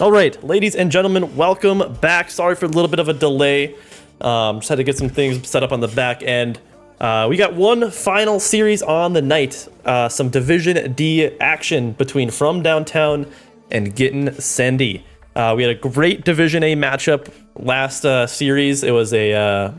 All right, ladies and gentlemen, welcome back. Sorry for a little bit of a delay. Just had to get some things set up on the back end. We got one final series on the night. Some Division D action between From Downtown and Gettin Sendy. We had a great Division A matchup last series. It was a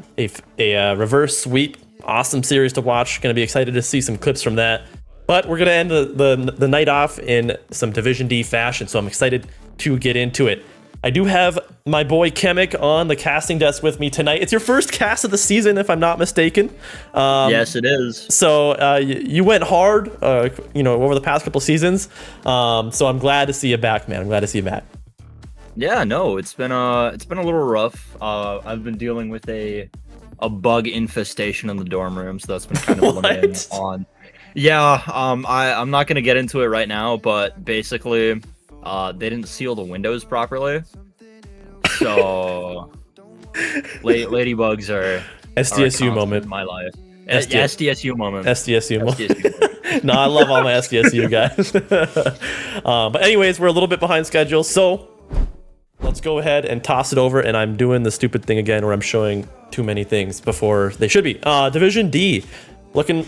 reverse sweep. Awesome series to watch. Going to be excited to see some clips from that. But we're going to end the night off in some Division D fashion, so I'm excited to get into it. I do have my boy Chemic on the casting desk with me tonight. It's your first cast of the season, if I'm not mistaken. Yes, it is. So you went hard, over the past couple seasons. So I'm glad to see you back, man. I'm glad to see you back. Yeah, no, it's been a little rough. I've been dealing with a bug infestation in the dorm room, so that's been kind of limiting on. Yeah, I'm not gonna get into it right now, but basically, they didn't seal the windows properly, so ladybugs are SDSU moment in my life. SDSU moment. SDSU moment. No, I love all my SDSU guys. But anyways, we're a little bit behind schedule, so let's go ahead and toss it over. And I'm doing the stupid thing again where I'm showing too many things before they should be. Division D.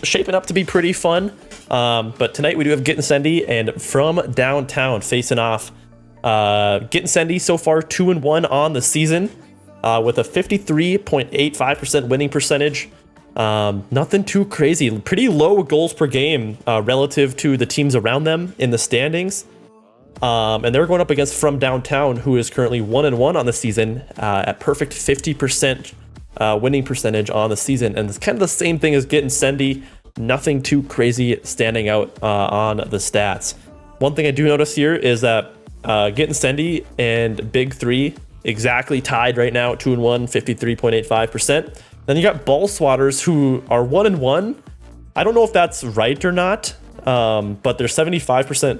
Shaping up to be pretty fun. But tonight we do have Gettin Sendy and From Downtown facing off. Gettin Sendy so far 2-1 on the season with a 53.85% winning percentage. Nothing too crazy. Pretty low goals per game relative to the teams around them in the standings. And they're going up against From Downtown, who is currently 1-1 on the season at perfect 50% winning percentage on the season, and it's kind of the same thing as Gettin Sendy. Nothing too crazy standing out on the stats. One thing I do notice here is that Gettin Sendy and Big Three exactly tied right now at 2-1, 53.85%. Then you got Ball Swatters, who are 1-1. I don't know if that's right or not, but they're 75%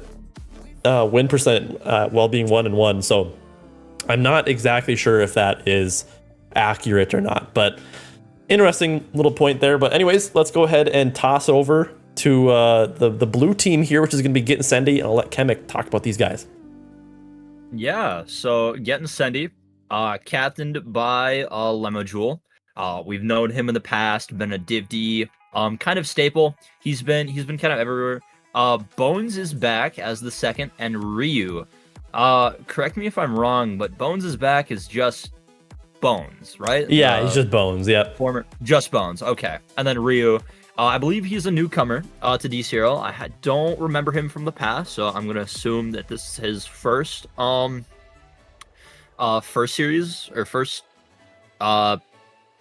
win percent while being 1-1. So I'm not exactly sure if that is accurate or not, but interesting little point there. But anyways, let's go ahead and toss over to the blue team here, which is going to be Gettin Sendy, and I'll let Chemic talk about these guys. Yeah, so Gettin Sendy, captained by Lemojule. We've known him in the past, been a Div D kind of staple. He's been kind of everywhere. Bones is back as the second, and Ryu. Correct me if I'm wrong, but Bones is back is just Bones, right? Yeah, he's just Bones. Yep. Just Bones. Okay. And then Ryu, I believe he's a newcomer to Dcrl. I don't remember him from the past, so I'm gonna assume that this is his first series or first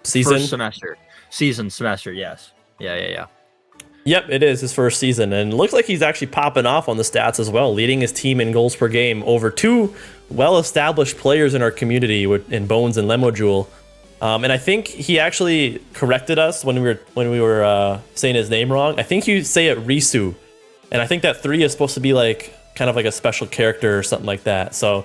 season, first semester. Yes. Yeah. Yep, it is his first season, and it looks like he's actually popping off on the stats as well, leading his team in goals per game over two well-established players in our community in Bones and Lemojule. And I think he actually corrected us when we were saying his name wrong. I think you say it Risu, and I think that 3 is supposed to be like kind of like a special character or something like that. So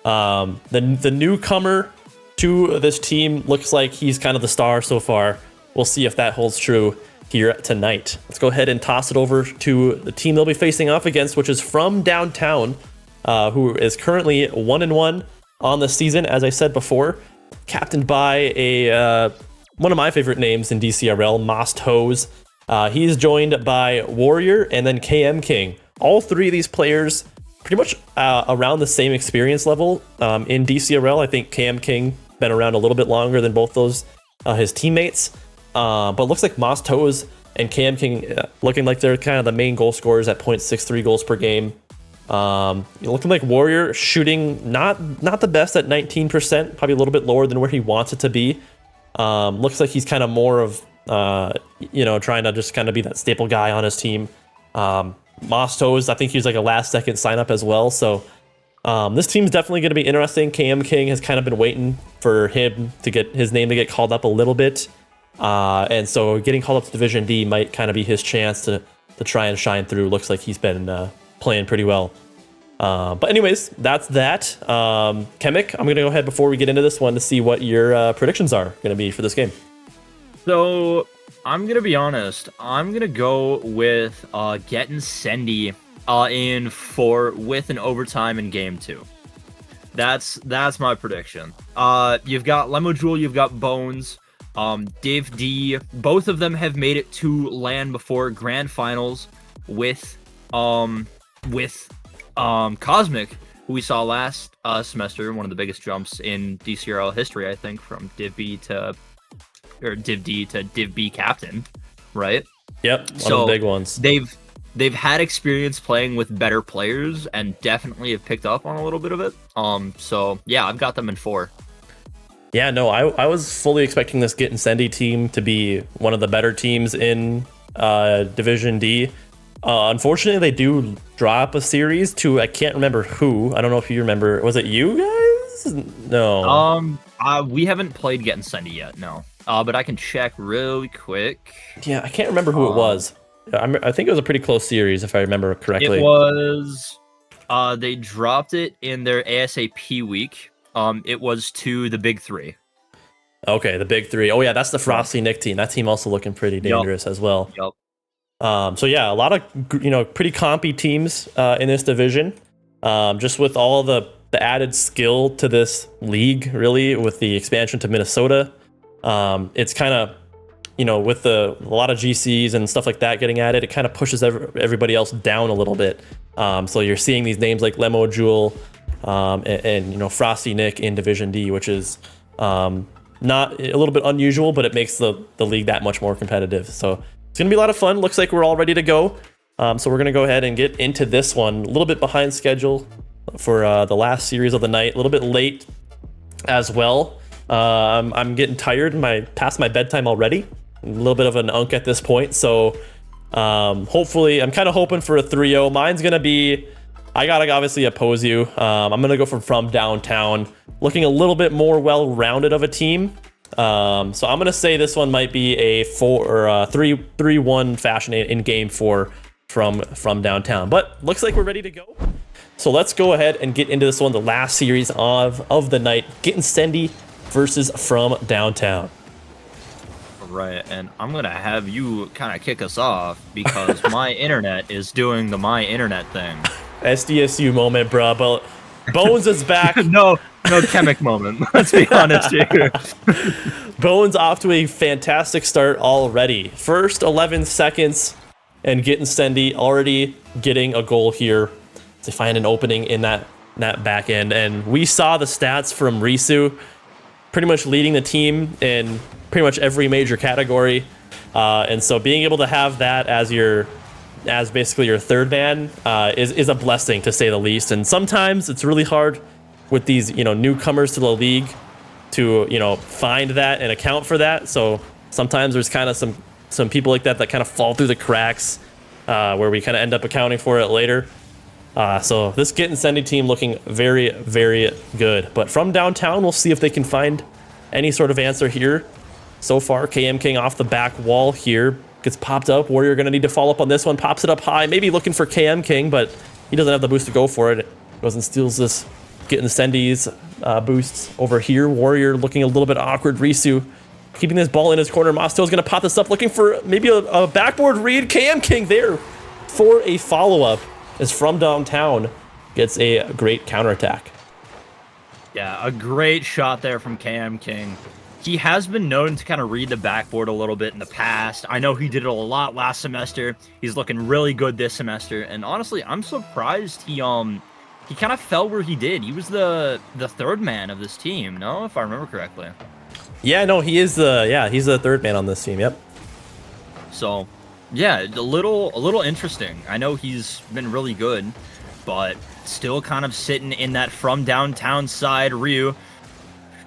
the newcomer to this team looks like he's kind of the star so far. We'll see if that holds true here tonight. Let's go ahead and toss it over to the team they'll be facing off against, which is From Downtown, who is currently 1-1 on the season, as I said before, captained by one of my favorite names in DCRL, Most Hose. He's joined by Warrior and then KM King. All three of these players pretty much around the same experience level in DCRL. I think KM King been around a little bit longer than both those his teammates. But it looks like Most Hose and KM King looking like they're kind of the main goal scorers at 0.63 goals per game. Looking like Warrior shooting not the best at 19%, probably a little bit lower than where he wants it to be. Looks like he's kind of more of trying to just kind of be that staple guy on his team. Most Hose, I think he was like a last second sign up as well. So this team's definitely going to be interesting. KM King has kind of been waiting for him to get his name to get called up a little bit. And so getting called up to Division D might kind of be his chance to try and shine through. Looks like he's been playing pretty well. But anyways, that's that. Chemic, I'm going to go ahead before we get into this one to see what your predictions are going to be for this game. So I'm going to be honest. I'm going to go with Gettin Sendy in 4 with an overtime in game 2. That's my prediction. You've got Lemojewel, you've got Bones, Div D. Both of them have made it to LAN before grand finals with Cosmic, who we saw last semester, one of the biggest jumps in Dcrl history, I think, from Div D to Div B captain, right? Yep, one of the big ones. They've had experience playing with better players and definitely have picked up on a little bit of it. So yeah, I've got them in 4. Yeah, no, I was fully expecting this Gettin Sendy team to be one of the better teams in Division D. Unfortunately, they do drop a series to, I can't remember who. I don't know if you remember. Was it you guys? No. We haven't played Gettin Sendy yet, no. But I can check really quick. Yeah, I can't remember who it was. I think it was a pretty close series, if I remember correctly. It was. They dropped it in their ASAP week. It was to the Big 3. Okay, the Big 3. Oh yeah, that's the Frosty Nick team. That team also looking pretty dangerous as well. Yep. So yeah, a lot of pretty compy teams in this division. Just with all the added skill to this league, really, with the expansion to Minnesota, it's kind of with a lot of GCs and stuff like that getting added, it kind of pushes everybody else down a little bit. So you're seeing these names like Lemojewel and Frosty Nick in Division D, which is not a little bit unusual, but it makes the league that much more competitive. So it's gonna be a lot of fun. Looks like we're all ready to go. So we're gonna go ahead and get into this one. A little bit behind schedule for the last series of the night. A little bit late as well. I'm getting tired. Past my bedtime already. A little bit of an unk at this point. So hopefully, I'm kind of hoping for a 3-0. Mine's gonna be, I gotta obviously oppose you. I'm gonna go from downtown, looking a little bit more well-rounded of a team. So I'm gonna say this one might be a 3-1 fashion in game 4 from downtown. But looks like we're ready to go. So let's go ahead and get into this one, the last series of the night, Gettin Sendy versus From Downtown. Right, and I'm gonna have you kind of kick us off because my internet is doing the my internet thing. SDSU moment, bruh. But Bones is back. no chemic moment. Let's be honest here. Bones off to a fantastic start already. First 11 seconds, and Gettin Sendy already getting a goal here to find an opening in that back end. And we saw the stats from Risu, pretty much leading the team in pretty much every major category. And so being able to have that as basically your third man is a blessing, to say the least. And sometimes it's really hard with these newcomers to the league to find that and account for that. So sometimes there's kind of some people like that kind of fall through the cracks, where we kind of end up accounting for it later. So this Gettin Sendy team looking very, very good. But from downtown, we'll see if they can find any sort of answer here. So far, KM King off the back wall here. Gets popped up. Warrior going to need to follow up on this one. Pops it up high. Maybe looking for KM King, but he doesn't have the boost to go for it. Goes and steals this Gettin Sendy's boosts over here. Warrior looking a little bit awkward. Risu keeping this ball in his corner. Mosto's going to pop this up, looking for maybe a backboard read. KM King there for a follow-up, as From Downtown gets a great counterattack. Yeah, a great shot there from KM King. He has been known to kind of read the backboard a little bit in the past. I know he did it a lot last semester. He's looking really good this semester. And honestly, I'm surprised he kind of fell where he did. He was the third man of this team, no? If I remember correctly. Yeah, no, he's the third man on this team, yep. So, yeah, a little interesting. I know he's been really good, but still kind of sitting in that From Downtown side. Ryu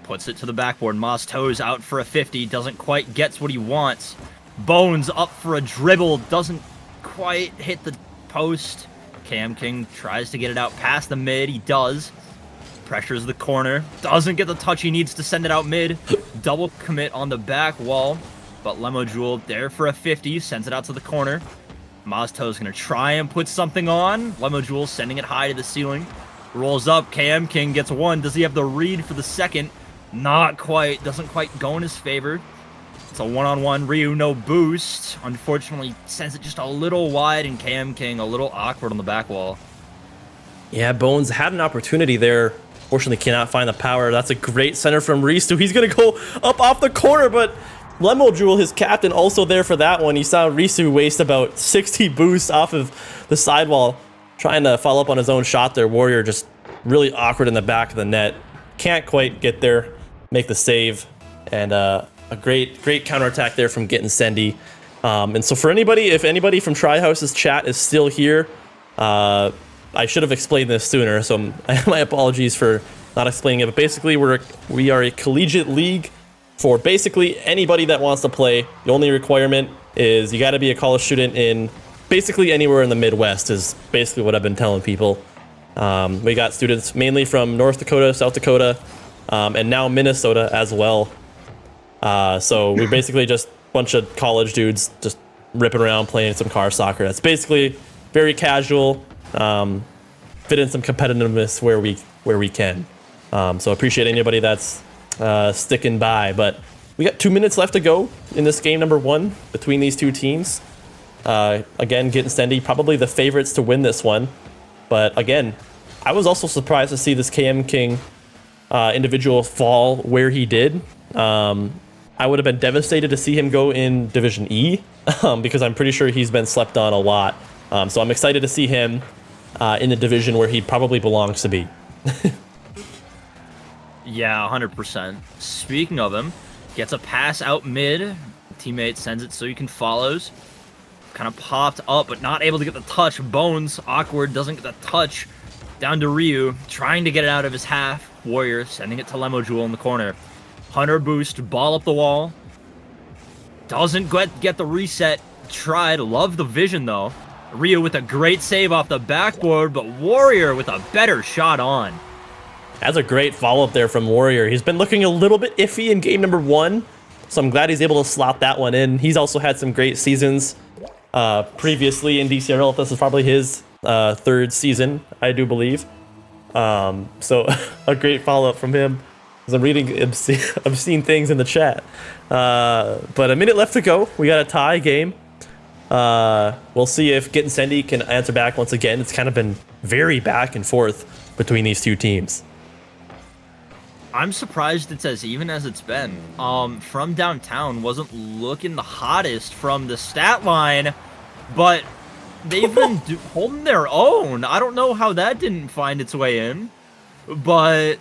puts it to the backboard. Moss toes out for a 50. Doesn't quite get what he wants. Bones up for a dribble. Doesn't quite hit the post. KM King tries to get it out past the mid. He does. Pressures the corner. Doesn't get the touch he needs to send it out mid. Double commit on the back wall. But Lemojewel there for a 50. Sends it out to the corner. Mazto's going to try and put something on. Lemojewel sending it high to the ceiling. Rolls up. KM King gets one. Does he have the read for the second? Not quite. Doesn't quite go in his favor. It's a one-on-one. Ryu, no boost. Unfortunately, sends it just a little wide, and KM King a little awkward on the back wall. Yeah, Bones had an opportunity there Fortunately, cannot find the power. That's a great center from Risu. He's going to go up off the corner, but Lemojewel, his captain, also there for that one. You saw Risu waste about 60 boosts off of the sidewall, trying to follow up on his own shot there. Warrior just really awkward in the back of the net. Can't quite get there, make the save, and a great counterattack there from Gettin Sendy. And so for anybody, if anybody from Tryhouse's chat is still here, I should have explained this sooner, so my apologies for not explaining it. But basically, we are a collegiate league for basically anybody that wants to play. The only requirement is you got to be a college student in basically anywhere in the Midwest is basically what I've been telling people. We got students mainly from North Dakota, South Dakota, and now Minnesota as well. So we basically just a bunch of college dudes just ripping around playing some car soccer. That's basically very casual, fit in some competitiveness where we can. So appreciate anybody that's sticking by. But we got 2 minutes left to go in this game number 1 between these two teams. Again, Gettin Sendy probably the favorites to win this one. But again, I was also surprised to see this KM King individual fall where he did. I would have been devastated to see him go in Division E because I'm pretty sure he's been slept on a lot. So I'm excited to see him in the division where he probably belongs to be. Yeah, 100%. Speaking of him, gets a pass out mid. Teammate sends it so he can follows. Kind of popped up, but not able to get the touch. Bones, awkward, doesn't get the touch. Down to Ryu, trying to get it out of his half. Warrior sending it to Lemojewel in the corner. Hunter boost, ball up the wall. Doesn't get the reset. Tried, love the vision though. Ryu with a great save off the backboard, but Warrior with a better shot on. That's a great follow-up there from Warrior. He's been looking a little bit iffy in game number 1, so I'm glad he's able to slot that one in. He's also had some great seasons previously in Dcrl. This is probably his 3rd season, I do believe. So a great follow-up from him. As I'm reading obscene things in the chat. But a minute left to go. We got a tie game. We'll see if Gettin Sendy can answer back once again. It's kind of been very back and forth between these two teams. I'm surprised it's as even as it's been. From downtown wasn't looking the hottest from the stat line, but they've been holding their own. I don't know how that didn't find its way in, but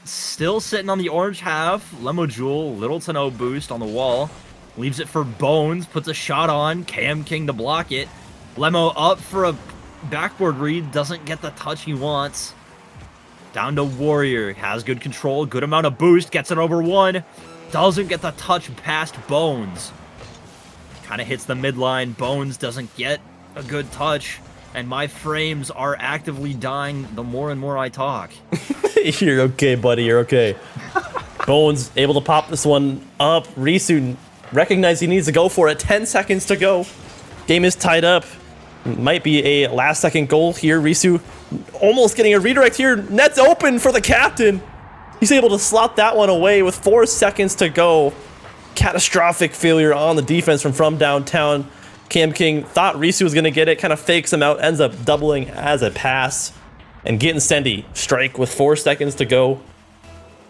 still sitting on the orange half. Lemojewel, little to no boost on the wall. Leaves it for Bones, puts a shot on. KM King to block it. Lemo up for a backboard read, doesn't get the touch he wants. Down to Warrior, has good control, good amount of boost, gets it over one. Doesn't get the touch past Bones. Kind of hits the midline. Bones doesn't get a good touch. And my frames are actively dying the more and more I talk. You're okay, buddy. You're okay. Bones able to pop this one up. Risu recognized he needs to go for it. 10 seconds to go. Game is tied up. Might be a last-second goal here. Risu almost getting a redirect here. Net's open for the captain. He's able to slot that one away with 4 seconds to go. Catastrophic failure on the defense from downtown. Cam King thought Risu was going to get it, kind of fakes him out, ends up doubling as a pass. And Gettin Sendy strike with 4 seconds to go.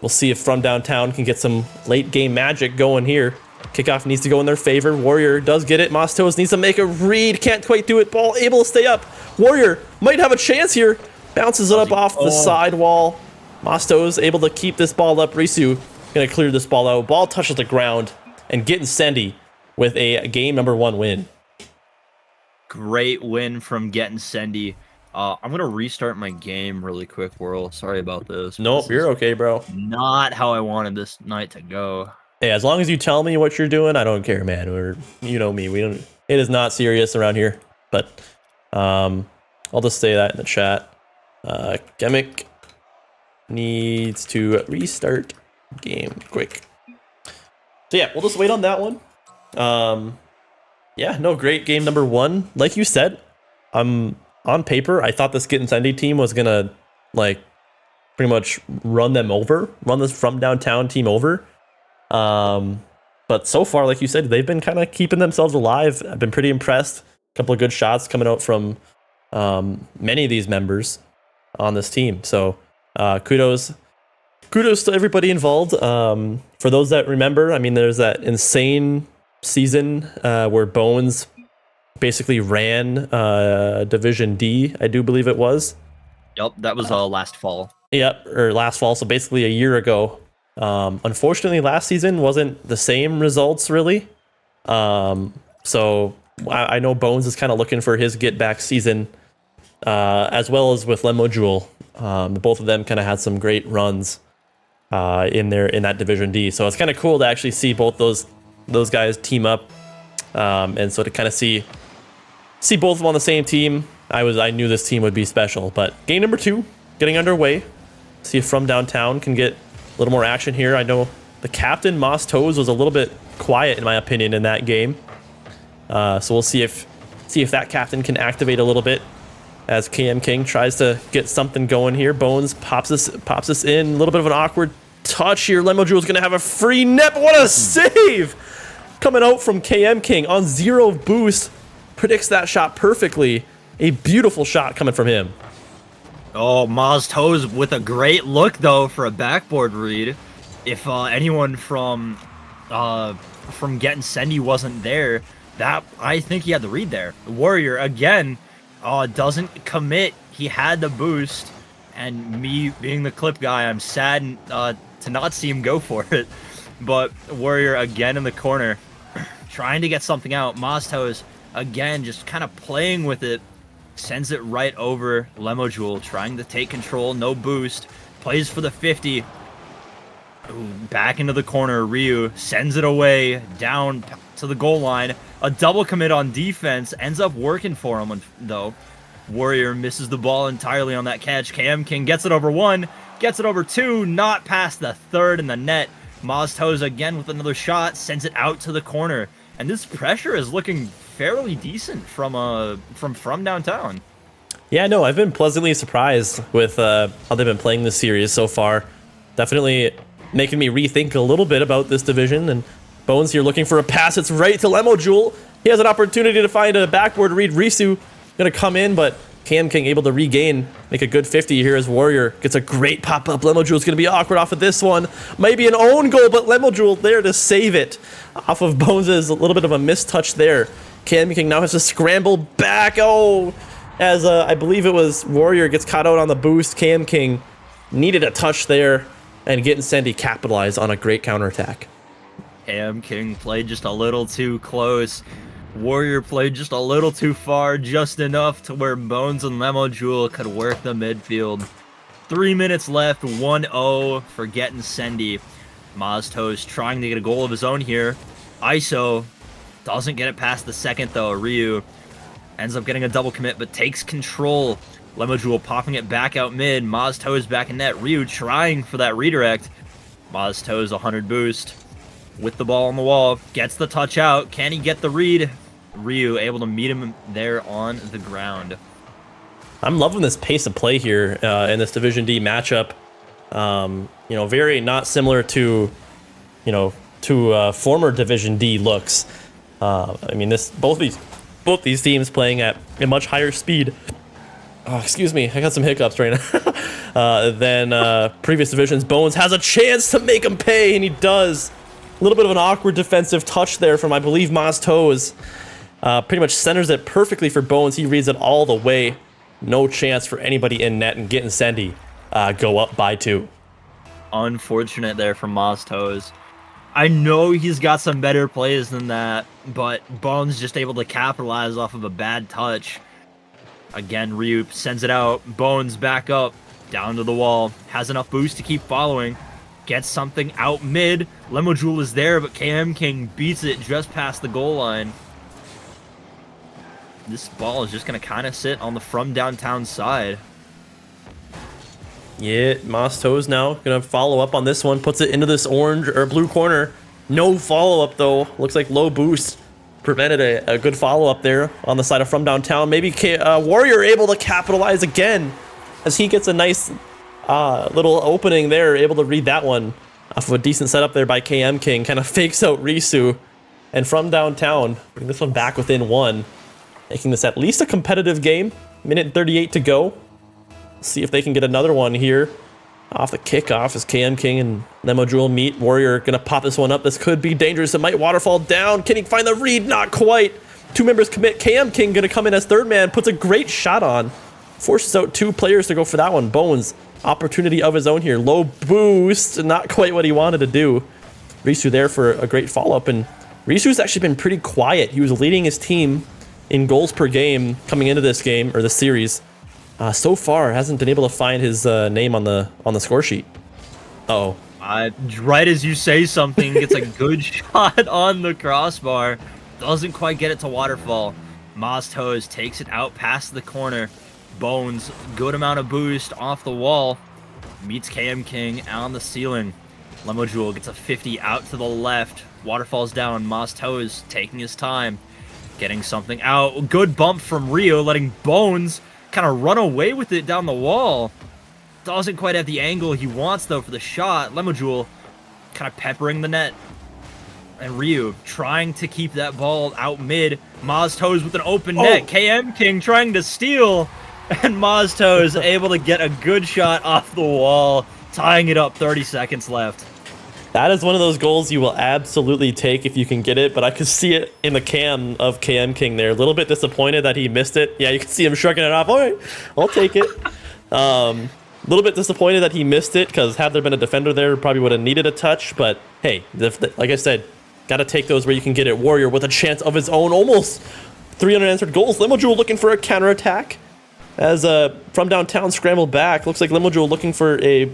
We'll see if From Downtown can get some late game magic going here. Kickoff needs to go in their favor. Warrior does get it. Mostos needs to make a read. Can't quite do it. Ball able to stay up. Warrior might have a chance here. Bounces it up off the sidewall. Mostos able to keep this ball up. Risu gonna clear this ball out. Ball touches the ground. And Gettin Sendy with a game number 1 win. Great win from Gettin Sendy. I'm gonna restart my game really quick, Whirl. Sorry about this. Nope, you're okay, bro. Not how I wanted this night to go. Hey, as long as you tell me what you're doing, I don't care, man. You know me. We don't. It is not serious around here. But I'll just say that in the chat. Gemic needs to restart game quick. So yeah, we'll just wait on that one. Yeah, no, great game number 1. Like you said, on paper, I thought this Gettin Sendy team was gonna like pretty much run this From Downtown team over. But so far, like you said, they've been kind of keeping themselves alive. I've been pretty impressed. A couple of good shots coming out from many of these members on this team. So Kudos to everybody involved. For those that remember, I mean, there's that insane season where Bones basically ran Division D, I do believe it was. Yep, that was last fall. Yep, or last fall, so basically a year ago. Unfortunately, last season wasn't the same results, really. So I know Bones is kind of looking for his get-back season, as well as with Lemo Jewel. Both of them kind of had some great runs in that Division D. So it's kind of cool to actually see both those guys team up, and so to kind of see both of them on the same team. I knew this team would be special. But game number 2 getting underway. See if From Downtown can get a little more action here. I know the captain, Moss Toes, was a little bit quiet in my opinion in that game. So we'll see if that captain can activate a little bit as KM King tries to get something going here. Bones pops this in. A little bit of an awkward touch here. Lemo Jewel's going to have a free net. What a save! Coming out from KM King on 0 boost. Predicts that shot perfectly. A beautiful shot coming from him. Oh, Maz Toes with a great look, though, for a backboard read. If anyone from Gettin Sendy wasn't there, I think he had the read there. Warrior, again, doesn't commit. He had the boost, and me being the clip guy, I'm sad to not see him go for it. But Warrior, again, in the corner, trying to get something out. Maz Toes, again, just kind of playing with it. Sends it right over Lemo Jewel, trying to take control, no boost. Plays for the 50. Ooh, back into the corner, Ryu sends it away, down to the goal line. A double commit on defense, ends up working for him, though. Warrior misses the ball entirely on that catch. KM King gets it over 1, gets it over 2, not past the 3rd in the net. Maz Toes again with another shot, sends it out to the corner. And this pressure is looking fairly decent from downtown. Yeah, no, I've been pleasantly surprised with how they've been playing this series so far. Definitely making me rethink a little bit about this division. And Bones here looking for a pass. It's right to Lemo Jewel. He has an opportunity to find a backboard read. Risu gonna come in, but KM King able to regain, make a good 50 here as Warrior gets a great pop-up. Lemo Jewel's gonna be awkward off of this one. Maybe an own goal, but Lemo Jewel there to save it off of Bones' a little bit of a mistouch there. KM King now has to scramble back. Oh, as I believe it was Warrior gets caught out on the boost. KM King needed a touch there, and Gettin Sendy capitalized on a great counterattack. KM King played just a little too close. Warrior played just a little too far, just enough to where Bones and Lemo Jewel could work the midfield. 3 minutes left, 1-0 for Gettin Sendy. Maz Toes trying to get a goal of his own here. ISO doesn't get it past the second, though. Ryu ends up getting a double commit, but takes control. Lemo Jewel popping it back out mid. Maz Toes back in net. Ryu trying for that redirect. Maz Toes 100 boost with the ball on the wall. Gets the touch out. Can he get the read? Ryu able to meet him there on the ground. I'm loving this pace of play here in this Division D matchup. Very not similar to former Division D looks. Both these teams playing at a much higher speed. Oh, excuse me, I got some hiccups right now. Than previous divisions. Bones has a chance to make him pay, and he does. A little bit of an awkward defensive touch there from, I believe, Maz Toes. Pretty much centers it perfectly for Bones. He reads it all the way. No chance for anybody in net, and Gettin Sendy go up by 2. Unfortunate there for Maz Toes. I know he's got some better plays than that, but Bones just able to capitalize off of a bad touch. Again, Ryu sends it out. Bones back up, down to the wall. Has enough boost to keep following. Gets something out mid. Lemo Jewel is there, but KM King beats it just past the goal line. This ball is just going to kind of sit on the From Downtown side. Yeah, Maz Toes now going to follow up on this one. Puts it into this orange or blue corner. No follow-up, though. Looks like low boost prevented a good follow-up there on the side of From Downtown. Maybe Warrior able to capitalize again as he gets a nice little opening there. Able to read that one off of a decent setup there by KM King. Kind of fakes out Risu. And From Downtown, bring this one back within 1. Making this at least a competitive game. Minute 38 to go. See if they can get another one here. Off the kickoff as KM King and Lemo Jewel meet. Warrior gonna pop this one up. This could be dangerous. It might waterfall down. Can he find the read? Not quite. Two members commit. KM King gonna come in as third man. Puts a great shot on. Forces out two players to go for that one. Bones, opportunity of his own here. Low boost. Not quite what he wanted to do. Risu there for a great follow-up. And Risu's actually been pretty quiet. He was leading his team in goals per game coming into this game, or the series. So far, hasn't been able to find his name on the score sheet. Uh-oh. Right as you say something, gets a good shot on the crossbar. Doesn't quite get it to waterfall. Mostos takes it out past the corner. Bones, good amount of boost off the wall. Meets KM King on the ceiling. Lemo Jewel gets a 50 out to the left. Waterfalls down. Mostos taking his time. Getting something out. Good bump from Rio, letting Bones kind of run away with it down the wall. Doesn't quite have the angle he wants, though, for the shot. Lemo Jewel kind of peppering the net. And Ryu trying to keep that ball out mid. Mostos with an open net. KM King trying to steal. And Mostos able to get a good shot off the wall, tying it up. 30 seconds left. That is one of those goals you will absolutely take if you can get it, but I could see it in the cam of KM King there. A little bit disappointed that he missed it. Yeah, you can see him shrugging it off. All right, I'll take it. A little bit disappointed that he missed it, because had there been a defender there, probably would have needed a touch. But hey, like I said, got to take those where you can get it. Warrior with a chance of his own. Almost 3 unanswered goals. Lemo Jewel looking for a counterattack as from downtown scrambled back. Looks like Lemo Jewel looking for a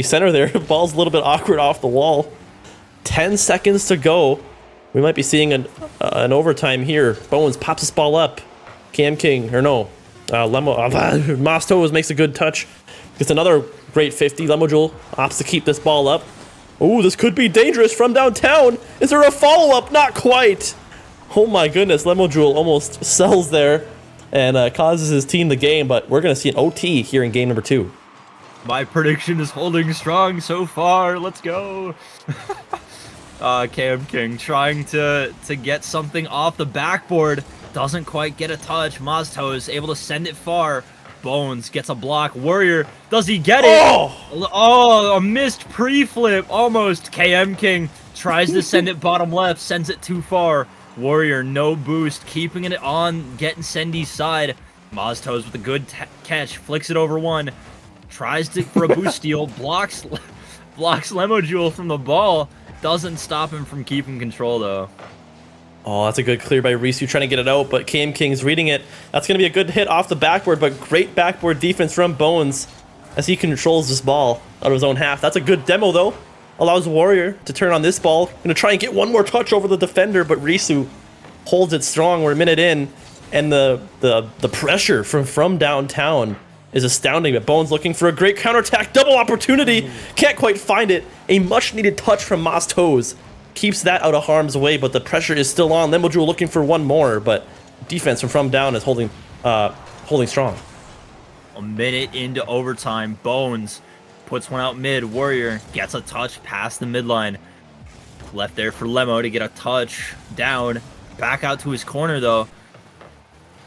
center there. Ball's a little bit awkward off the wall. 10 seconds to go. We might be seeing an overtime here. Bones pops this ball up. KM King, or no, Mostos makes a good touch. Gets another great 50. Lemo Jewel opts to keep this ball up. Oh, this could be dangerous from downtown. Is there a follow-up? Not quite. Oh my goodness, Lemo Jewel almost sells there and causes his team the game, but we're going to see an OT here in game number 2. My prediction is holding strong so far. Let's go. KM King trying to get something off the backboard. Doesn't quite get a touch. Mostos able to send it far. Bones gets a block. Warrior, does he get it? Oh, a missed pre-flip. Almost. KM King tries to send it bottom left. Sends it too far. Warrior, no boost. Keeping it on Gettin Sendy's side. Mostos with a good catch. Flicks it over one. Tries for a boost steal, blocks Lemo Jewel from the ball. Doesn't stop him from keeping control, though. Oh, that's a good clear by Risu trying to get it out, but KM King's reading it. That's going to be a good hit off the backboard, but great backboard defense from Bones as he controls this ball out of his own half. That's a good demo, though. Allows Warrior to turn on this ball. Going to try and get one more touch over the defender, but Risu holds it strong. We're a minute in, and the pressure from downtown is astounding, but Bones looking for a great counterattack. Double opportunity. Can't quite find it. A much-needed touch from Mostos. Keeps that out of harm's way, but the pressure is still on. Lemo Jewel looking for one more, but defense from down is holding strong. A minute into overtime. Bones puts one out mid. Warrior gets a touch past the midline. Left there for Lemo to get a touch down. Back out to his corner, though.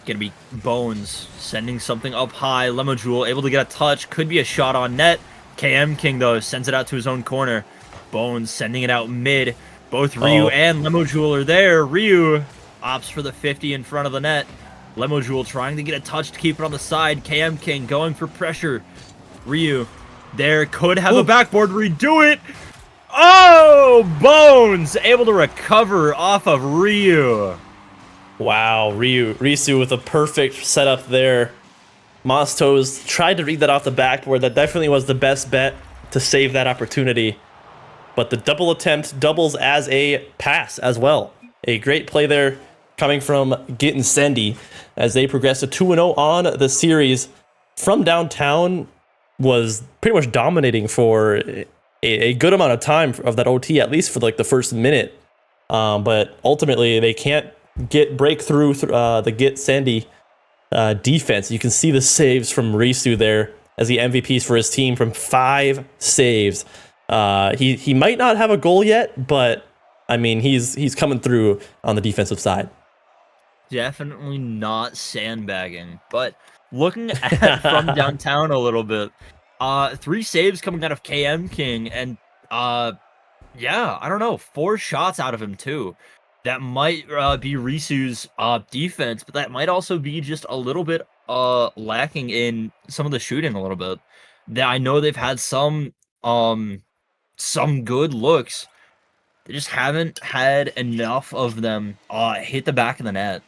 Gonna be Bones sending something up high. Lemo Jewel able to get a touch. Could be a shot on net. KM King, though, sends it out to his own corner. Bones sending it out mid. Both Ryu and Lemo Jewel are there. Ryu opts for the 50 in front of the net. Lemo Jewel trying to get a touch to keep it on the side. KM King going for pressure. Ryu there, could have a backboard redo it. Oh, Bones able to recover off of Ryu. Wow, Risu with a perfect setup there. Mostos tried to read that off the backboard. That definitely was the best bet to save that opportunity. But the double attempt doubles as a pass as well. A great play there coming from Gettin Sendy as they progress to 2-0 on the series. From downtown was pretty much dominating for a good amount of time of that OT, at least for like the first minute. But ultimately they can't break through the Get Sendy defense. You can see the saves from Risu there as the MVPs for his team from 5 saves. He might not have a goal yet, but I mean he's coming through on the defensive side. Definitely not sandbagging, but looking at from downtown a little bit, 3 saves coming out of KM King, and yeah, I don't know, 4 shots out of him too. That might be Risu's defense, but that might also be just a little bit lacking in some of the shooting a little bit. That I know they've had some good looks. They just haven't had enough of them hit the back of the net.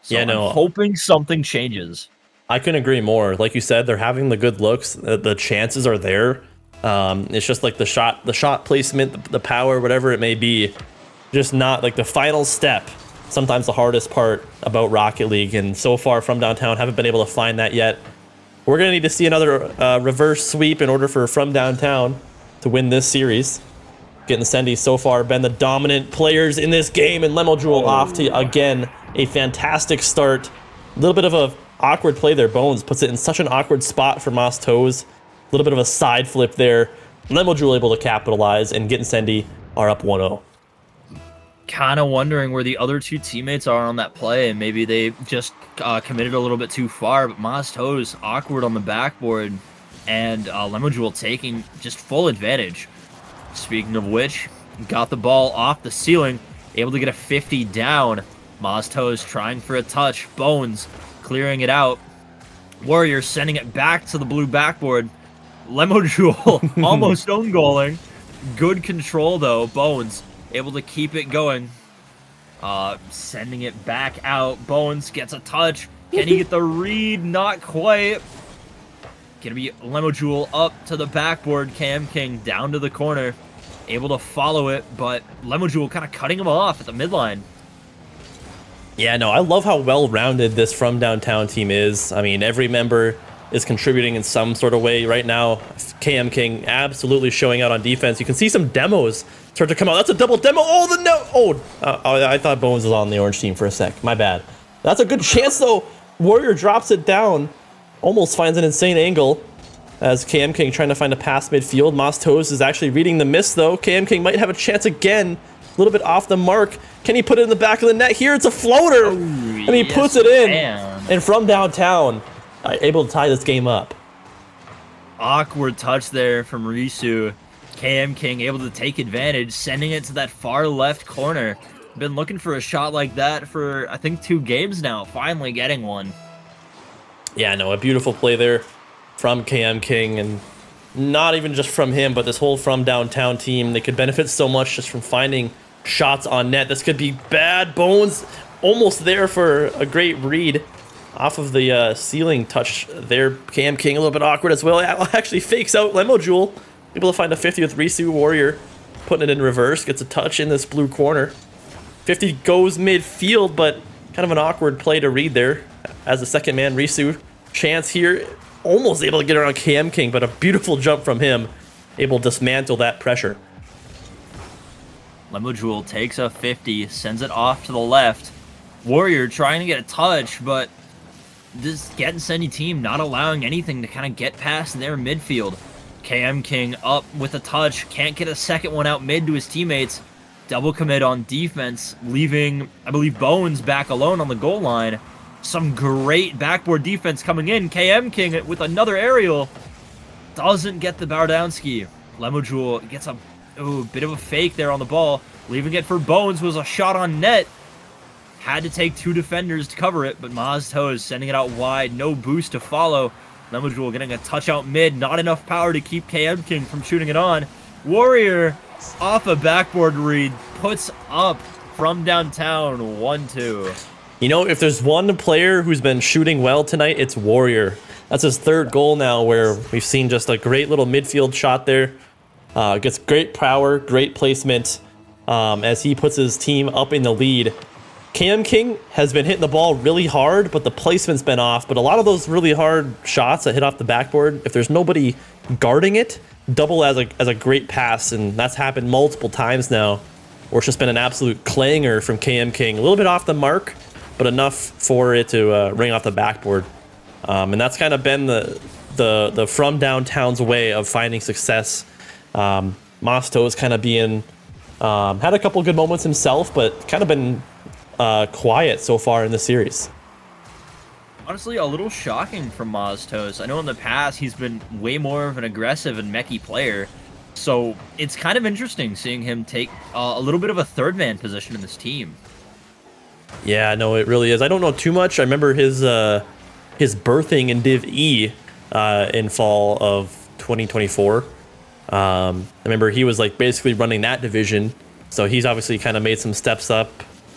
So Yeah, I'm no, hoping something changes. I couldn't agree more. Like you said, they're having the good looks. The chances are there. It's just like the shot placement, the power, whatever it may be, just not like the final step. Sometimes the hardest part about Rocket League, and so far From Downtown haven't been able to find that yet. We're gonna need to see another reverse sweep in order for From Downtown to win this series. Gettin Sendy so far been the dominant players in this game, and Lemojoule off to again a fantastic start. A little bit of a awkward play there. Bones puts it in such an awkward spot for Moss Toes. A little bit of a side flip there. Lemojoule able to capitalize, and Gettin Sendy are up 1-0. Kind of wondering where the other 2 teammates are on that play, and maybe they just committed a little bit too far. But Moss Toes awkward on the backboard, and Lemojoule taking just full advantage. Speaking of which, got the ball off the ceiling, able to get a 50 down. Moss Toes trying for a touch. Bones clearing it out. Warrior sending it back to the blue backboard. Lemojoule almost own goaling. Good control though. Bones able to keep it going. Sending it back out. Bones gets a touch. Can he get the read? Not quite. Gonna be Lemojoule up to the backboard. Cam King down to the corner. Able to follow it, but Lemojoule kind of cutting him off at the midline. Yeah, no, I love how well-rounded this From Downtown team is. I mean, every member is contributing in some sort of way right now. KM King absolutely showing out on defense. You can see some demos start to come out. That's a double demo. Oh, the no. Oh, I thought Bones was on the orange team for a sec. My bad. That's a good chance, though. Warrior drops it down. Almost finds an insane angle as KM King trying to find a pass midfield. Moss Toes is actually reading the miss, though. KM King might have a chance again. A little bit off the mark. Can he put it in the back of the net here? It's a floater! Oh, and he puts it in. And From Downtown, able to tie this game up. Awkward touch there from Risu. KM King able to take advantage, sending it to that far left corner. Been looking for a shot like that for, I think, 2 games now. Finally getting one. Yeah, no, a beautiful play there from KM King, and not even just from him, but this whole From Downtown team. They could benefit so much just from finding shots on net. This could be bad. Bones almost there for a great read off of the ceiling touch there. KM King a little bit awkward as well. Actually fakes out Lemojoule. Able to find a 50 with Risu. Warrior putting it in reverse. Gets a touch in this blue corner. 50 goes midfield, but kind of an awkward play to read there as the second man, Risu. Chance here. Almost able to get around KM King, but a beautiful jump from him. Able to dismantle that pressure. Lemojoule takes a 50, sends it off to the left. Warrior trying to get a touch, but this Gettin Sendy team not allowing anything to kind of get past their midfield. KM King up with a touch, can't get a second one out mid to his teammates. Double commit on defense, leaving, I believe, Bones back alone on the goal line. Some great backboard defense coming in. KM King with another aerial. Doesn't get the Bardowski. Lemojoule gets a bit of a fake there on the ball. Leaving it for Bones was a shot on net. Had to take 2 defenders to cover it, but Moss Toes sending it out wide. No boost to follow. Lemojoule getting a touch out mid. Not enough power to keep KM King from shooting it on. Warrior off a backboard read. Puts up From Downtown 1-2. You know, if there's one player who's been shooting well tonight, it's Warrior. That's his 3rd goal now, where we've seen just a great little midfield shot there. Gets great power, great placement as he puts his team up in the lead. KM King has been hitting the ball really hard, but the placement's been off. But a lot of those really hard shots that hit off the backboard, if there's nobody guarding it, double as a great pass, and that's happened multiple times now, where it's just been an absolute clanger from KM King. A little bit off the mark, but enough for it to ring off the backboard. And that's kind of been the From Downtown's way of finding success. Mosto is kind of being had a couple good moments himself, but kind of been quiet so far in the series. honestly a little shocking from Maztos. I know in the past he's been way more of an aggressive and mechy player, so it's kind of interesting seeing him take a little bit of a third man position in this team. Yeah, no, it really is. I don't know too much. I remember his birthing in Div E in fall of 2024. I remember he was like basically running that division, so he's obviously kind of made some steps up.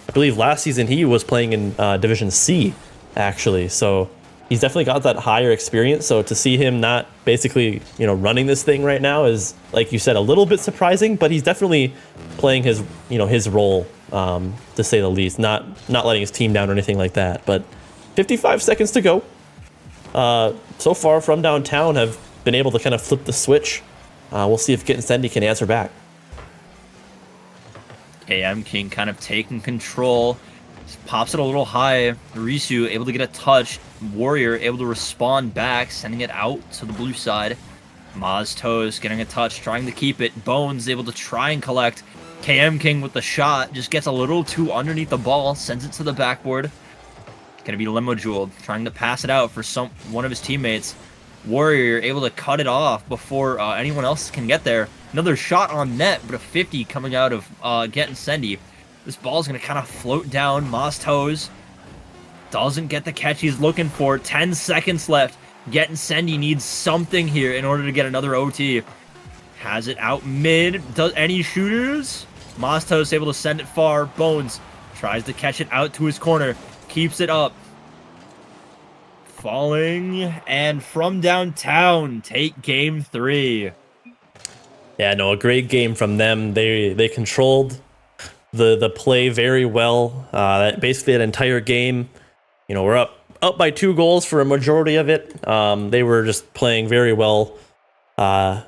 I believe last season he was playing in Division C, actually. So he's definitely got that higher experience. So to see him not basically, running this thing right now is, like you said, a little bit surprising. But he's definitely playing his, his role, to say the least. Not letting his team down or anything like that. But 55 seconds to go. So far from downtown have been able to kind of flip the switch. We'll see if Gettin Sendy can answer back. KM King kind of taking control. Just pops it a little high. Risu able to get a touch. Warrior able to respond back, sending it out to the blue side. Maztos getting a touch, trying to keep it. Bones able to try and collect. KM King with the shot, just gets a little too underneath the ball, sends it to the backboard. Gonna be Limo Jewel trying to pass it out for one of his teammates. Warrior able to cut it off before anyone else can get there. Another shot on net, but a 50 coming out of Gettin Sendy. This ball's going to kind of float down. Maztos doesn't get the catch he's looking for. 10 seconds left. Gettin Sendy needs something here in order to get another OT. Has it out mid. Does any shooters? Maztos able to send it far. Bones tries to catch it out to his corner. Keeps it up. Falling, and from downtown, take game 3. Yeah, no, a great game from them. They controlled the play very well. Basically, that entire game, we're up by 2 goals for a majority of it. They were just playing very well,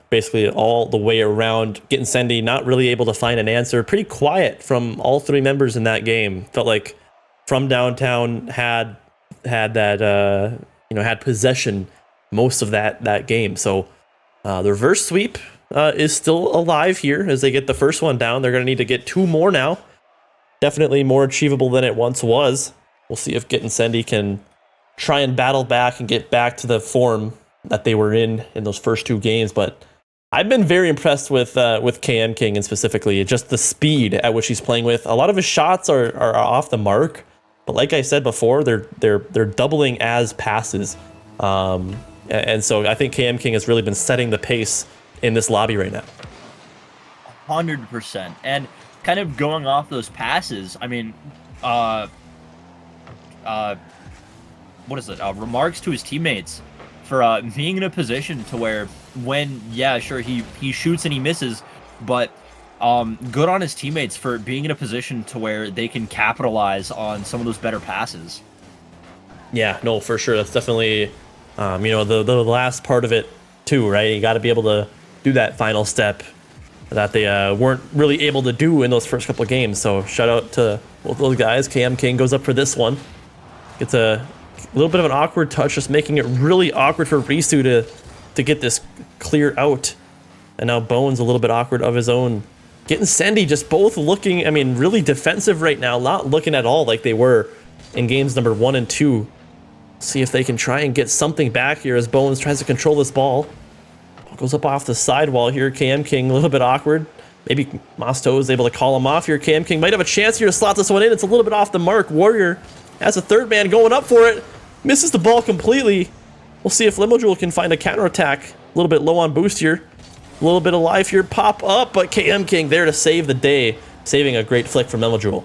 basically all the way around. Gettin Sendy not really able to find an answer. Pretty quiet from all 3 members in that game. Felt like from downtown had that had possession most of that game. So the reverse sweep is still alive here as they get the first one down. They're going to need to get 2 more now. Definitely more achievable than it once was. We'll see if Gettin Sendy can try and battle back and get back to the form that they were in those first 2 games. But I've been very impressed with KM King, and specifically just the speed at which he's playing with. A lot of his shots are off the mark. But like I said before, they're doubling as passes, and so I think KM King has really been setting the pace in this lobby right now. 100%, and kind of going off those passes. I mean, what is it? Remarks to his teammates for being in a position to where when he shoots and he misses, but good on his teammates for being in a position to where they can capitalize on some of those better passes. Yeah, no, for sure. That's definitely, the last part of it too, right? You got to be able to do that final step that they weren't really able to do in those first couple of games. So shout out to both those guys. KM King goes up for this one. Gets a little bit of an awkward touch, just making it really awkward for Risu to get this clear out. And now Bones a little bit awkward of his own. Gettin Sendy just both looking, really defensive right now, not looking at all like they were in games number 1 and 2. See if they can try and get something back here as Bones tries to control this ball. Goes up off the sidewall here. KM King a little bit awkward. Maybe Masto is able to call him off here. KM King might have a chance here to slot this one in. It's a little bit off the mark. Warrior has a third man going up for it. Misses the ball completely. We'll see if Limo Jewel can find a counterattack. A little bit low on boost here. A little bit of life here, pop up, but KM King there to save the day, saving a great flick from Limo Jewel.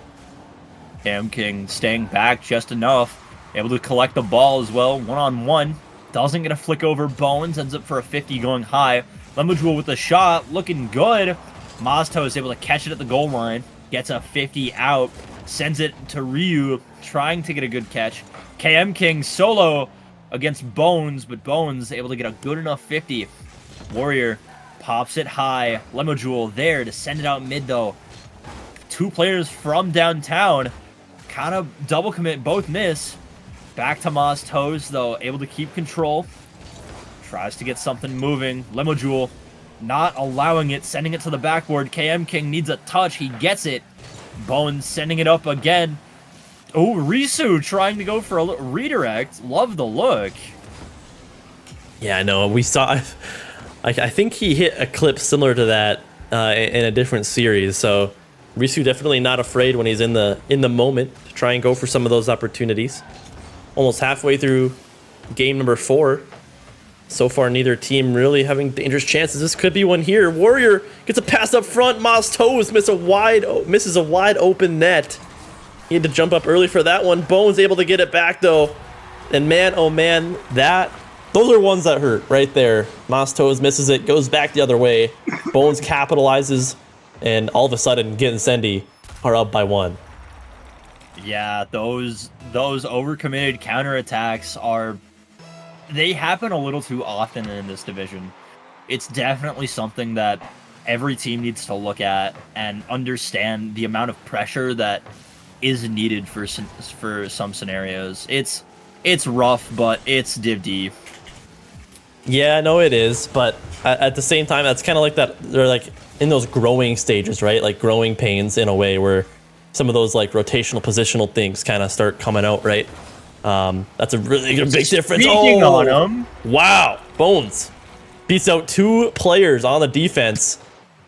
KM King staying back just enough, able to collect the ball as well, 1-on-1. Doesn't get a flick over Bones, ends up for a 50 going high. Limo Jewel with the shot, looking good. Mazto is able to catch it at the goal line, gets a 50 out, sends it to Ryu, trying to get a good catch. KM King solo against Bones, but Bones able to get a good enough 50. Warrior pops it high. Limo Jewel there to send it out mid, though. 2 players from downtown kind of double commit, both miss. Back to Maztos, though, able to keep control. Tries to get something moving. Limo Jewel not allowing it, sending it to the backboard. KM King needs a touch. He gets it. Bones sending it up again. Oh, Risu trying to go for a redirect. Love the look. Yeah, no, we saw. I think he hit a clip similar to that in a different series. So Risu definitely not afraid when he's in the moment to try and go for some of those opportunities. Almost halfway through game number 4. So far, neither team really having dangerous chances. This could be one here. Warrior gets a pass up front. Moss Toes misses a wide open net. He had to jump up early for that one. Bones able to get it back though. And man, oh man, those are ones that hurt right there. Moss Toes misses it, goes back the other way. Bones capitalizes, and all of a sudden, Gettin Sendy are up by 1. Yeah, those overcommitted counterattacks they happen a little too often in this division. It's definitely something that every team needs to look at and understand the amount of pressure that is needed for some scenarios. It's rough, but it's Div D. Yeah, no, it is, but at the same time, that's kind of like that. They're like in those growing stages, right? Like growing pains in a way where some of those like rotational positional things kind of start coming out, right? That's a really big difference. Speaking on him. Wow, Bones beats out 2 players on the defense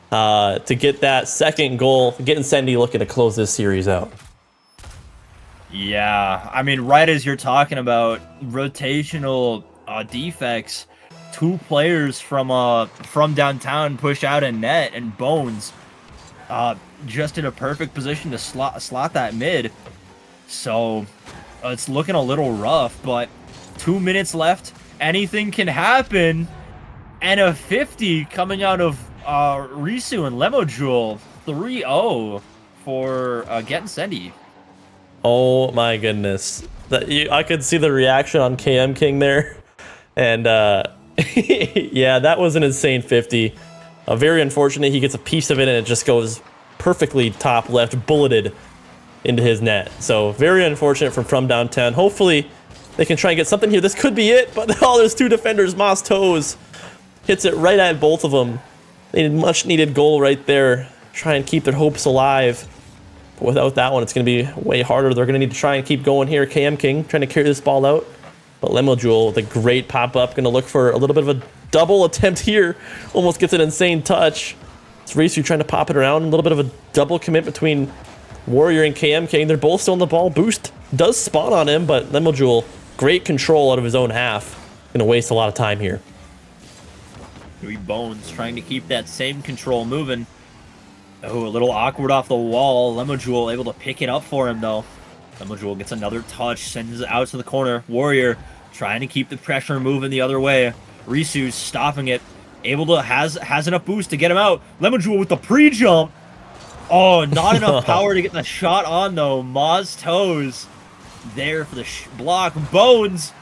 to get that second goal. Gettin Sendy looking to close this series out. Yeah, I mean, right as you're talking about rotational defects, 2 players from downtown push out a net, and Bones just in a perfect position to slot that mid. So it's looking a little rough, but 2 minutes left. Anything can happen. And a 50 coming out of Risu and Lemojewel. 3-0 for Gettin Sendy. Oh my goodness. I could see the reaction on KM King there. And yeah, that was an insane 50. Very unfortunate. He gets a piece of it and it just goes perfectly top left, bulleted into his net. So very unfortunate from downtown. Hopefully they can try and get something here. This could be it, but there's 2 defenders. Moss Toes hits it right at both of them. They need much needed goal right there. Try and keep their hopes alive. But without that one, it's going to be way harder. They're going to need to try and keep going here. KM King trying to carry this ball out. But Lemojewel with a great pop-up. Going to look for a little bit of a double attempt here. Almost gets an insane touch. It's Risu trying to pop it around. A little bit of a double commit between Warrior and KM King. They're both still on the ball. Boost does spawn on him, but Lemojewel, great control out of his own half. Going to waste a lot of time here. Bones trying to keep that same control moving. Oh, a little awkward off the wall. Lemojewel able to pick it up for him, though. Lemojewel gets another touch, sends it out to the corner. Warrior trying to keep the pressure moving the other way. Risu's stopping it. Able to, has enough boost to get him out. Lemojewel with the pre-jump. Oh, not enough power to get the shot on, though. Moz Toes there for the block. Bones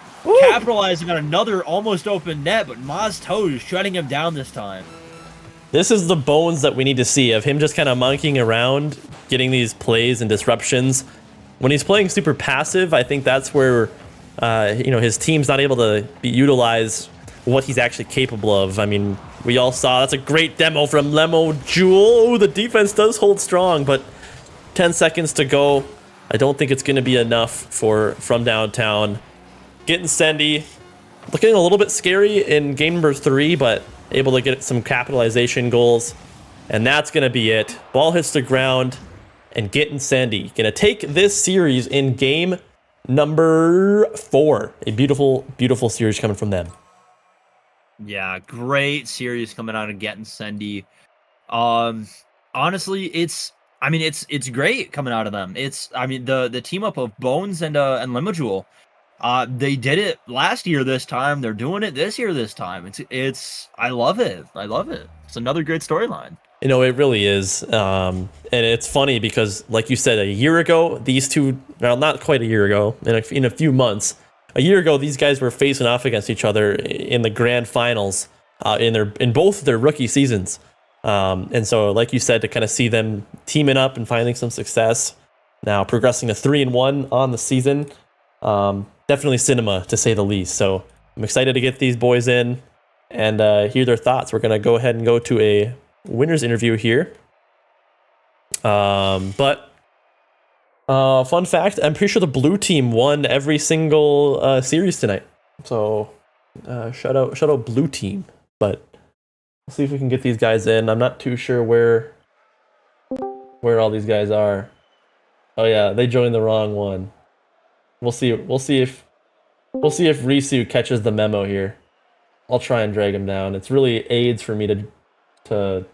capitalizing on another almost open net, but Moz Toes shutting him down this time. This is the Bones that we need to see, of him just kind of monkeying around, getting these plays and disruptions. When he's playing super passive, I think that's where his team's not able to utilize what he's actually capable of. I mean, we all saw that's a great demo from Lemojewel. Oh, the defense does hold strong, but 10 seconds to go. I don't think it's going to be enough from downtown. Gettin Sendy looking a little bit scary in game number 3, but able to get some capitalization goals. And that's going to be it. Ball hits the ground, and Gettin Sendy going to take this series in game number 4. A beautiful, beautiful series coming from them. Yeah, great series coming out of Gettin Sendy. Honestly, it's great coming out of them. The team up of Bones and Lemojewel. They did it last year this time. They're doing it this year this time. I love it. I love it. It's another great storyline. You know, it really is. And it's funny because, like you said, a year ago, these two, well, not quite a year ago, in a few months, a year ago, these guys were facing off against each other in the grand finals in both their rookie seasons. And so, like you said, to kind of see them teaming up and finding some success, now progressing to 3-1 on the season, definitely cinema to say the least. So I'm excited to get these boys in and hear their thoughts. We're going to go ahead and go to a winner's interview here. But Fun fact: I'm pretty sure the blue team won every single series tonight. So, shout out blue team. But let's see if we can get these guys in. I'm not too sure where all these guys are. Oh yeah, they joined the wrong one. We'll see. We'll see if Risu catches the memo here. I'll try and drag him down. It's really aids for me to.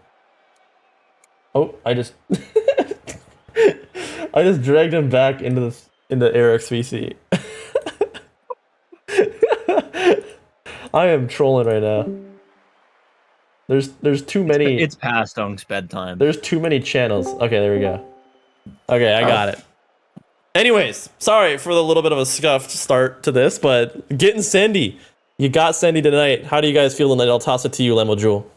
Oh, I just I just dragged him back into Eric's VC. I am trolling right now. There's too many. It's past Unk's bedtime. There's too many channels. Okay, there we go. Okay, I got it. Anyways, sorry for the little bit of a scuffed start to this, but getting Sendy. You got Sendy tonight. How do you guys feel tonight? I'll toss it to you, Lemo Jewel.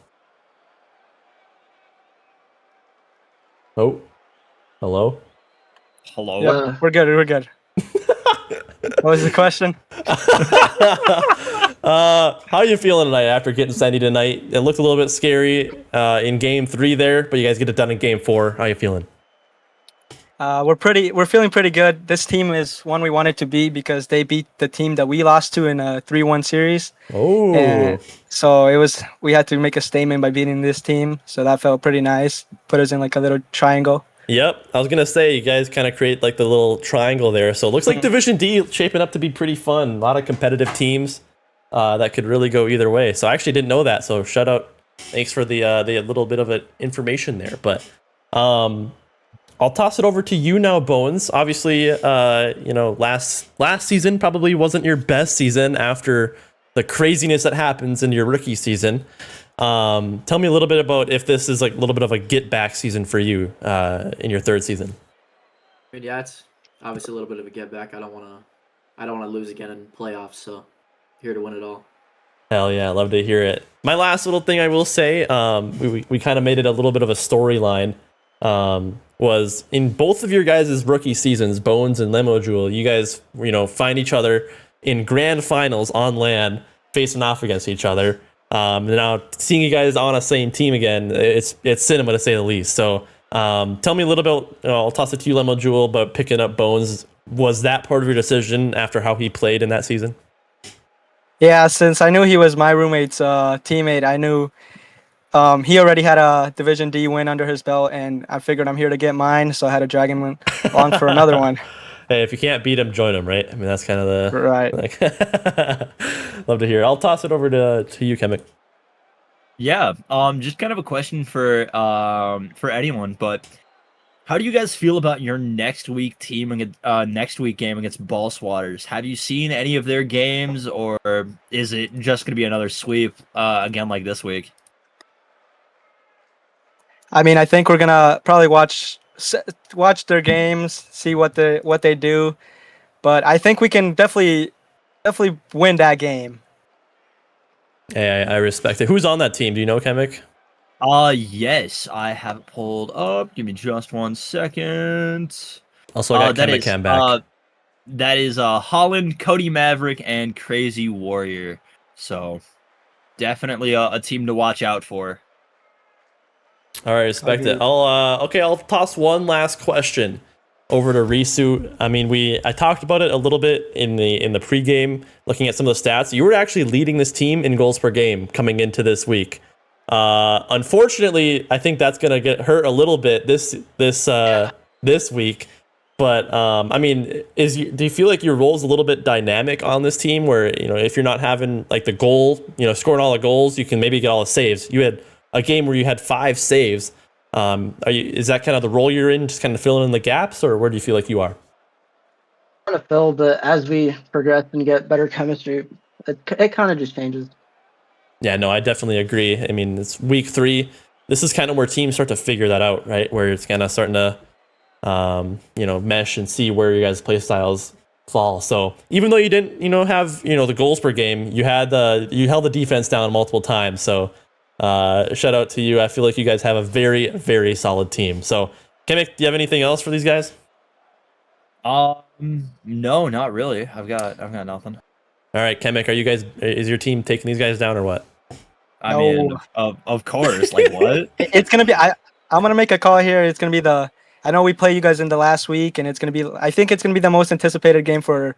Oh. Hello? Hello? Yeah, we're good. We're good. What was the question? How are you feeling tonight after getting Sendy tonight? It looked a little bit scary in game 3 there, but you guys get it done in game 4. How are you feeling? We're feeling pretty good. This team is one we wanted to beat because they beat the team that we lost to in a 3-1 series. Oh. And so we had to make a statement by beating this team. So that felt pretty nice. Put us in like a little triangle. Yep, I was gonna say you guys kind of create like the little triangle there. So it looks like Division D shaping up to be pretty fun. A lot of competitive teams that could really go either way. So I actually didn't know that. So shout out, thanks for the little bit of information there. But I'll toss it over to you now, Bones. Obviously, last season probably wasn't your best season after the craziness that happens in your rookie season. Tell me a little bit about if this is like a little bit of a get back season for you in your 3rd season. I mean, yeah, it's obviously a little bit of a get back. I don't want to lose again in playoffs, so here to win it all. Hell yeah, love to hear it. My last little thing I will say, we kind of made it a little bit of a storyline. Was in both of your guys' rookie seasons, Bones and Lemo Jewel, you guys, find each other in grand finals on LAN, facing off against each other. Now seeing you guys on a same team again, it's cinema to say the least. So tell me a little bit. I'll toss it to you, Lemo Jewel, but picking up Bones, was that part of your decision after how he played in that season? Yeah, since I knew he was my roommate's teammate, I knew he already had a Division D win under his belt, and I figured I'm here to get mine, so I had to drag him along for another one. Hey, if you can't beat him, join him, right? I mean, that's kind of the... Right. Like, love to hear. I'll toss it over to you, Kemek. Yeah, just kind of a question for anyone, but how do you guys feel about your next week game against Ball Swatters? Have you seen any of their games, or is it just going to be another sweep again like this week? I mean, I think we're gonna probably watch their games, see what they do, but I think we can definitely win that game. Hey, I respect it. Who's on that team? Do you know, Kemek? Yes, I have it pulled up. Give me just 1 second. Also, I got Kemek Cam back. That is Holland, Cody Maverick, and Crazy Warrior. So definitely a team to watch out for. All right, respect it. I'll toss one last question over to Risu. I mean, I talked about it a little bit in the pregame, looking at some of the stats. You were actually leading this team in goals per game coming into this week. Unfortunately, I think that's gonna get hurt a little bit this week. But I mean, do you feel like your role is a little bit dynamic on this team, where if you're not having like the goal, scoring all the goals, you can maybe get all the saves. You had a game where you had 5 saves. Is that kind of the role you're in, just kind of filling in the gaps, or where do you feel like you are? Trying to fill, but as we progress and get better chemistry, it kind of just changes. Yeah, no, I definitely agree. I mean, it's week 3. This is kind of where teams start to figure that out, right? Where it's kind of starting to, mesh and see where your guys' play styles fall. So even though you didn't, have, the goals per game, you held the defense down multiple times. So shout out to you. I feel like you guys have a very, very solid team. So, Kemek, do you have anything else for these guys? No, not really. I've got nothing. All right, Kemek, is your team taking these guys down or what? I mean, of course. Like what? It's gonna be. I'm gonna make a call here. It's gonna be I know we play you guys in the last week, and I think it's gonna be the most anticipated game for.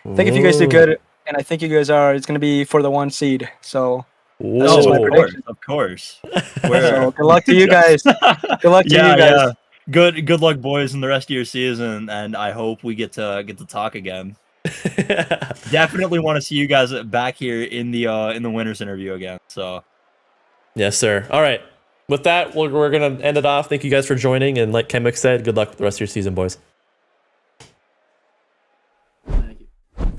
I think if you guys do good, and I think you guys are, it's gonna be for the 1 seed. So that's just my prediction. Of course. So good luck to you guys. Good luck to you guys. Yeah. Good luck, boys, in the rest of your season, and I hope we get to talk again. Definitely want to see you guys back here in the winners interview again. So, yes, sir. All right. With that, we're gonna end it off. Thank you guys for joining, and like Kemek said, good luck with the rest of your season, boys. Thank you.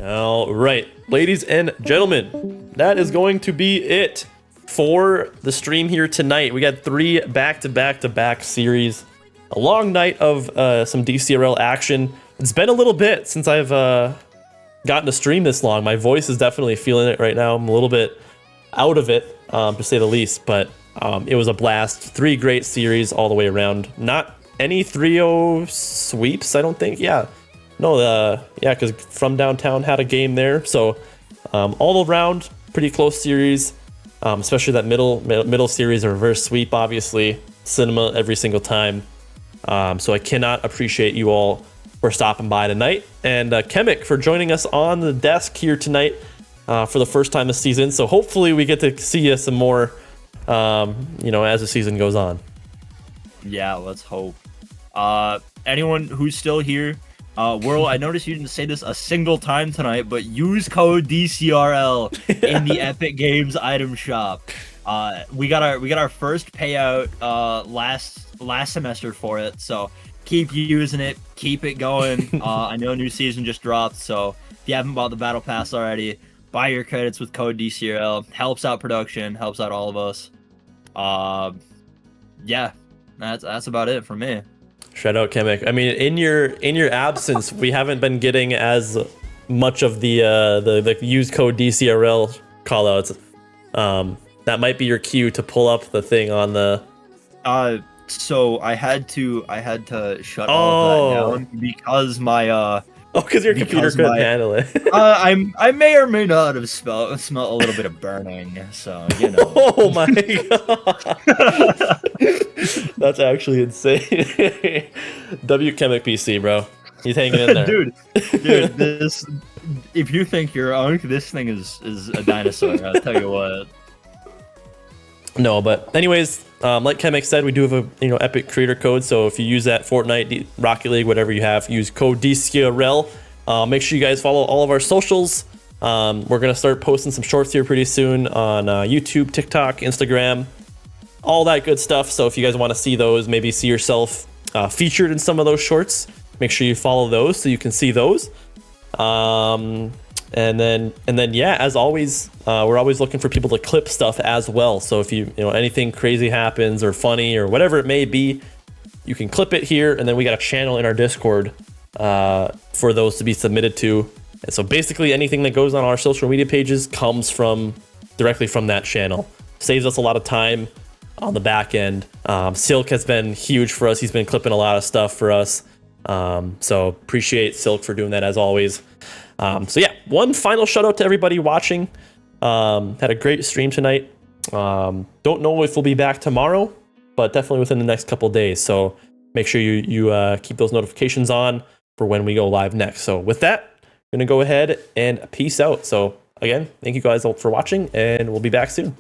All right, ladies and gentlemen, that is going to be it for the stream here tonight. We got 3 back-to-back-to-back series. A long night of some DCRL action. It's been a little bit since I've gotten to stream this long. My voice is definitely feeling it right now. I'm a little bit out of it, to say the least, but it was a blast. 3 great series all the way around. Not any 3-0 sweeps, I don't think. Yeah. No, because From Downtown had a game there. So all around, pretty close series, especially that middle series, a reverse sweep, obviously. Cinema every single time. So I cannot appreciate you all for stopping by tonight. And Kemek for joining us on the desk here tonight for the first time this season. So hopefully we get to see you some more, as the season goes on. yeah, let's hope. Anyone who's still here, Whirl, I noticed you didn't say this a single time tonight, but use code DCRL in the Epic Games item shop. We got our first payout last semester for it, so keep using it, keep it going. I know a new season just dropped, so if you haven't bought the battle pass already, buy your credits with code DCRL. Helps out production, helps out all of us. Yeah, that's about it for me. Shout out Kemek. I mean, in your absence, we haven't been getting as much of the use code DCRL callouts. That might be your cue to pull up the thing on the. So I had to shut all of that down because my because your computer couldn't handle it. I may or may not have smelled a little bit of burning, so you know. Oh my god, that's actually insane. W Kemek PC, bro, he's hanging in there, dude. This, if you think you're unk, this thing is a dinosaur. I'll tell you what. No, but anyways, like Kemek said, we do have a Epic creator code. So if you use that Fortnite, Rocket League, whatever you have, use code DCRL. Make sure you guys follow all of our socials. We're gonna start posting some shorts here pretty soon on YouTube, TikTok, Instagram, all that good stuff. So if you guys want to see those, maybe see yourself featured in some of those shorts, make sure you follow those so you can see those. And then yeah, as always, we're always looking for people to clip stuff as well. So if you anything crazy happens or funny or whatever it may be, you can clip it here, and then we got a channel in our Discord for those to be submitted to. And so basically anything that goes on our social media pages comes directly from that channel. Saves us a lot of time on the back end. Silk has been huge for us. He's been clipping a lot of stuff for us. So appreciate Silk for doing that as always. So yeah, one final shout out to everybody watching. Had a great stream tonight. Don't know if we'll be back tomorrow, but definitely within the next couple days. So make sure you keep those notifications on for when we go live next. So with that, I'm gonna go ahead and peace out. So again, thank you guys all for watching, and we'll be back soon.